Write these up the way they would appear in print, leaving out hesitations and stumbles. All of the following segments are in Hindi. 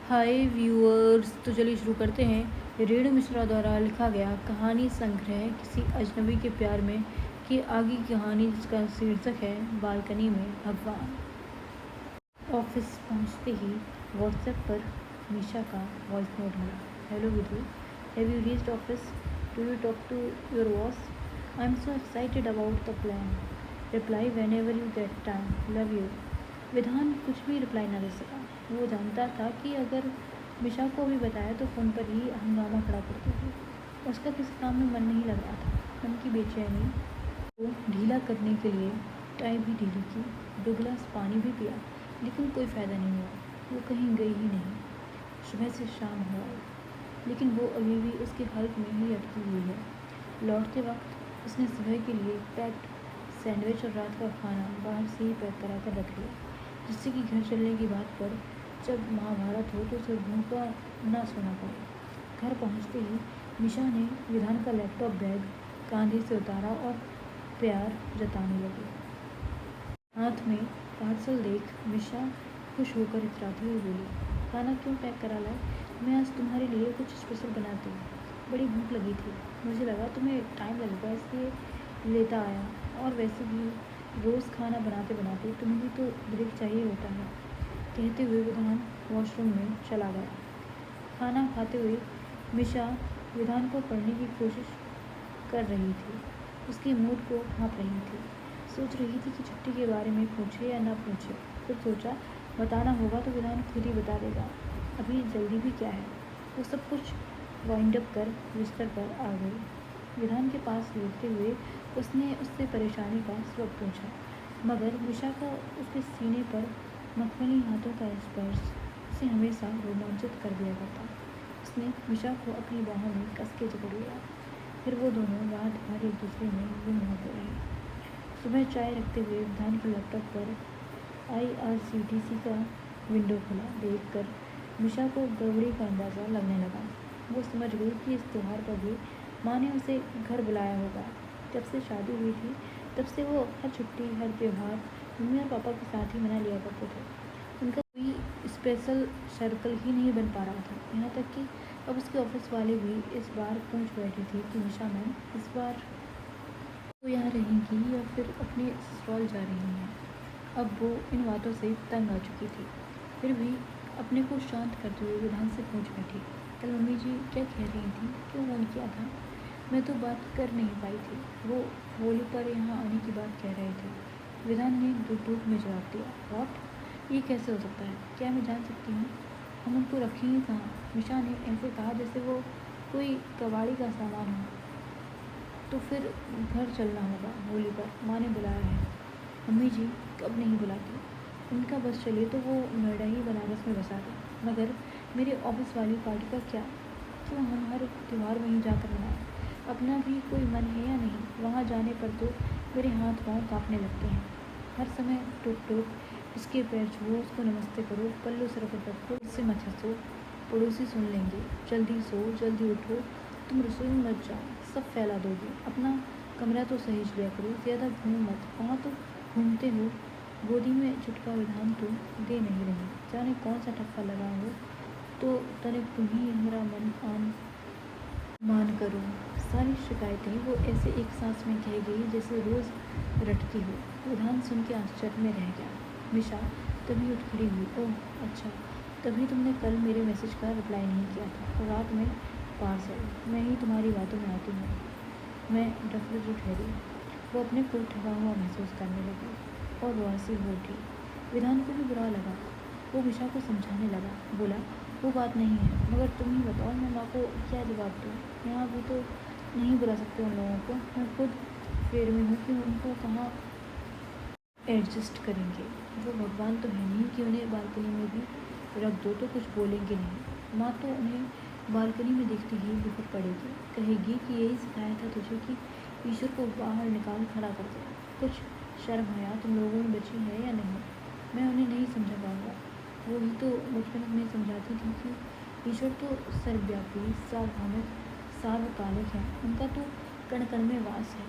हाय व्यूअर्स, तो चलिए शुरू करते हैं। रेणु मिश्रा द्वारा लिखा गया कहानी संग्रह किसी अजनबी के प्यार में की आगे की कहानी, जिसका शीर्षक है बालकनी में भगवान। ऑफिस पहुंचते ही व्हाट्सएप पर मीशा का वॉइस नोट मिला। Hello Vidhu, have you reached office? Do you talk to your boss? I am so excited about the plan. Reply whenever you get time, love you. Vidhan कुछ भी रिप्लाई न दे सका। वो जानता था कि अगर मिशा को भी बताया तो फ़ोन पर ही हंगामा खड़ा कर देगी। उसका किसी काम में मन नहीं लग रहा था। मन की बेचैनी को ढीला करने के लिए टाई भी ढीली की, 2 गिलास पानी भी पिया, लेकिन कोई फ़ायदा नहीं हुआ। वो कहीं गई ही नहीं। सुबह से शाम हो आई, लेकिन वो अभी भी उसके हल्क में ही अटकी हुई है। लौटते वक्त उसने सुबह के लिए पैक्ड सैंडविच और रात का खाना बाहर से ही पैक करा कर रख लिया, जिससे कि घर चलने की बात पर जब महाभारत हो तो उसे भूखा ना सोना पड़े। घर पहुंचते ही निशा ने विधान का लैपटॉप बैग कांधे से उतारा और प्यार जताने लगी। हाथ में पार्सल देख मिशा खुश होकर इतराती हुई बोली, खाना क्यों पैक करा लाए? मैं आज तुम्हारे लिए कुछ स्पेशल बनाती हूँ। बड़ी भूख लगी थी, मुझे लगा तुम्हें टाइम लगेगा इसलिए लेता आया। और वैसे भी रोज़ खाना बनाते बनाते तुम्हें भी तो ब्रेक चाहिए होता है। कहते हुए विधान वॉशरूम में चला गया। खाना खाते हुए मिशा विधान को पढ़ने की कोशिश कर रही थी। उसके मूड को भांप रही थी। सोच रही थी कि छुट्टी के बारे में पूछे या ना पूछे। फिर सोचा बताना होगा तो विधान खुद ही बता देगा। अभी जल्दी भी क्या है। वो सब कुछ वाइंड अप कर बिस्तर पर आ गई। विधान के पास लेटते हुए उसने उससे परेशानी का सबब पूछा, मगर मिशा का उसके सीने पर मखमली हाथों का स्पर्श उसे हमेशा रोमांचित कर दिया करता। उसने मिशा को अपनी बाहों में कस के जकड़ लिया। फिर वो दोनों रात भर एक दूसरे में गुम होते रहे। सुबह चाय रखते हुए विधान के लैपटॉप पर IRCTC का विंडो खुला देखकर मिशा को गड़बड़ी का अंदाज़ा लगने लगा। वो समझ गई कि इस त्यौहार पर भी माँ ने उसे घर बुलाया होगा। जब से शादी हुई थी तब से वो हर छुट्टी हर त्यौहार मम्मी और पापा के साथ ही मना लिया करते थे। उनका कोई स्पेशल सर्कल ही नहीं बन पा रहा था। यहाँ तक कि अब उसके ऑफिस वाले भी इस बार पूछ बैठी थी कि निशा मैम इस बार वो यहाँ रहेंगी या फिर अपने ससुराल जा रही हैं। अब वो इन बातों से तंग आ चुकी थी। फिर भी अपने को शांत करते हुए विधान से पूछ बैठी, कल मम्मी जी क्या कह रही थी, क्यों फ़ोन किया था? मैं तो बात कर नहीं पाई थी। वो होली पर यहाँ आने की बात कह रहे थे। विधान ने दुख में जवाब दिया, व्हाट? ये कैसे हो सकता है? क्या मैं जान सकती हूँ? हम उनको रखेंगे कहाँ? मिशा ने ऐसे कहा जैसे वो कोई कबाड़ी का सामान हो। तो फिर घर चलना होगा होली पर, माँ ने बुलाया है। मम्मी जी कब नहीं बुलाती। उनका बस चले तो वो नोएडा ही बनारस में बसा दें। मगर मेरे ऑफिस वाली पार्टी का क्या? क्यों हम हर त्यौहार वहीं जाकर मनाएं? अपना भी कोई मन है या नहीं? वहाँ जाने पर तो मेरे हाथ पाँव काँपने लगते हैं। हर समय टुक टुक इसके पैर छुओ, उसको नमस्ते करो, पल्लू सर पर रखो, इससे मत हंसो, पड़ोसी सुन लेंगे, जल्दी सो जल्दी उठो, तुम रसोई में मत जाओ, सब फैला दोगे, अपना कमरा तो सहेज लिया करो, ज़्यादा घूम मत, वहाँ तो घूमते हो। गोदी में चुटका विधान तो दे नहीं रही, जाने कौन सा ठप्पा लगा हो तो तनिक तुम ही हमारा मन आन मान करो। सारी शिकायतें वो ऐसे एक सांस में कह गई जैसे रोज़ रटती हो। विधान सुन के आश्चर्य में रह गया। मिशा तभी उठ खड़ी हुई, ओह अच्छा, तभी तुमने कल मेरे मैसेज का रिप्लाई नहीं किया था। रात में पार्सल, मैं ही तुम्हारी बातों में आती हूँ। मैं डफर जो ठहरी। वो अपने को ठगा हुआ महसूस करने लगी और वासी हो उठी। विधान को भी बुरा लगा। वो मिशा को समझाने लगा, बोला वो बात नहीं है, मगर तुम ही बताओ मैं माँ को क्या जवाब दूँ? यहाँ भी तो नहीं बुला सकते उन लोगों को। मैं खुद फेर में हूँ कि उनको कहाँ एडजस्ट करेंगे। वो भगवान तो है नहीं कि उन्हें बालकनी में भी रख दो तो कुछ बोलेंगे नहीं। माँ तो उन्हें बालकनी में देखते ही बिखर पड़ेगी, कहेगी कि यही सिखाया था तुझे कि ईश्वर को बाहर निकाल खड़ा कर दे। कुछ शर्म हया तुम लोगों में बची है या नहीं? मैं उन्हें नहीं समझा पाऊँगा। वो ही तो बचपन में समझाती थी कि ईश्वर तो सर्वव्यापी, सार्वभौमिक, सार्वकालिक है। उनका तो कण कण में वास है।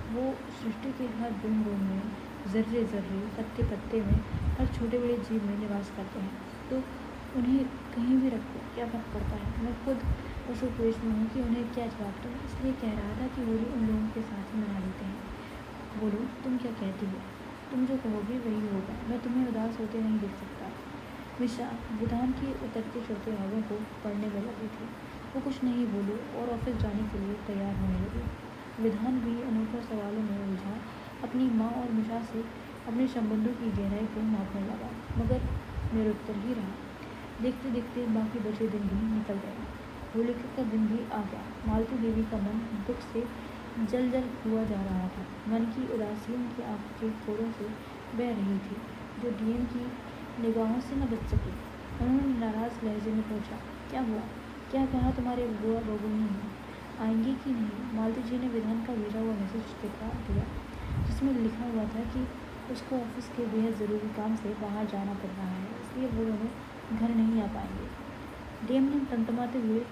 वो सृष्टि के हर बूंद बूंद में, ज़र्रे ज़र्रे, पत्ते पत्ते में, हर छोटे बड़े जीव में निवास करते हैं। तो उन्हें कहीं भी रखो, क्या फ़र्क पड़ता है। मैं खुद उस उपवेश में हूँ कि उन्हें क्या जवाब दूँ। इसलिए कह रहा था कि होली उन लोगों के साथ ही मना लेते हैं। बोलो, तुम क्या कहती हो? तुम जो कहोगे वही होगा। मैं तुम्हें उदास होते नहीं देख सकता। मिश्रा विधान की उतरते चढ़ते भावों को पढ़ने में लगी थी। वो कुछ नहीं बोले और ऑफिस जाने के लिए तैयार होने लगे। विधान भी अनूठे सवालों में उलझा अपनी माँ और मिश्रा से अपने संबंधों की गहराई को नापने लगा, मगर निरुत्तर ही रहा। देखते देखते बाकी बचे दिन भी निकल गए। होलिका का दिन भी आ गया। मालती देवी का मन दुख से जल जल हुआ जा रहा था। मन की उदासी उनकी आंखों के फोड़ों से बह रही थी, जो डीएम की निगाहों से न बच सकी। उन्होंने नाराज लहजे में पूछा, क्या हुआ? क्या कहा तुम्हारे बुआ बबू ने? आएंगे कि नहीं? मालती जी ने विधान का भेजा हुआ मैसेज दिखा दिया, जिसमें लिखा हुआ था कि उसको ऑफिस के बेहद ज़रूरी काम से बाहर जाना पड़ रहा है, इसलिए वो दोनों घर नहीं आ पाएंगे। डीएम ने तमतमाते हुए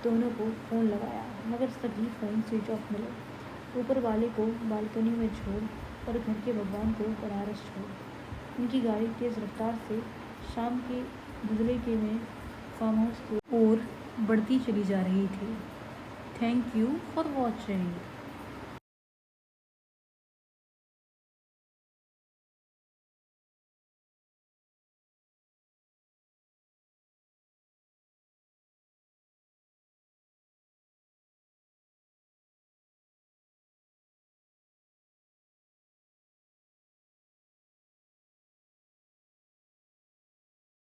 दोनों को फ़ोन लगाया, मगर सभी फ़ोन स्विच ऑफ मिले। ऊपर वाले को बालकनी में छोड़ और घर के भगवान को बनारस छोड़ उनकी गाड़ी तेज़ रफ्तार से शाम के धुंधले के में फार्म हाउस की ओर बढ़ती चली जा रही थी। Thank you for watching.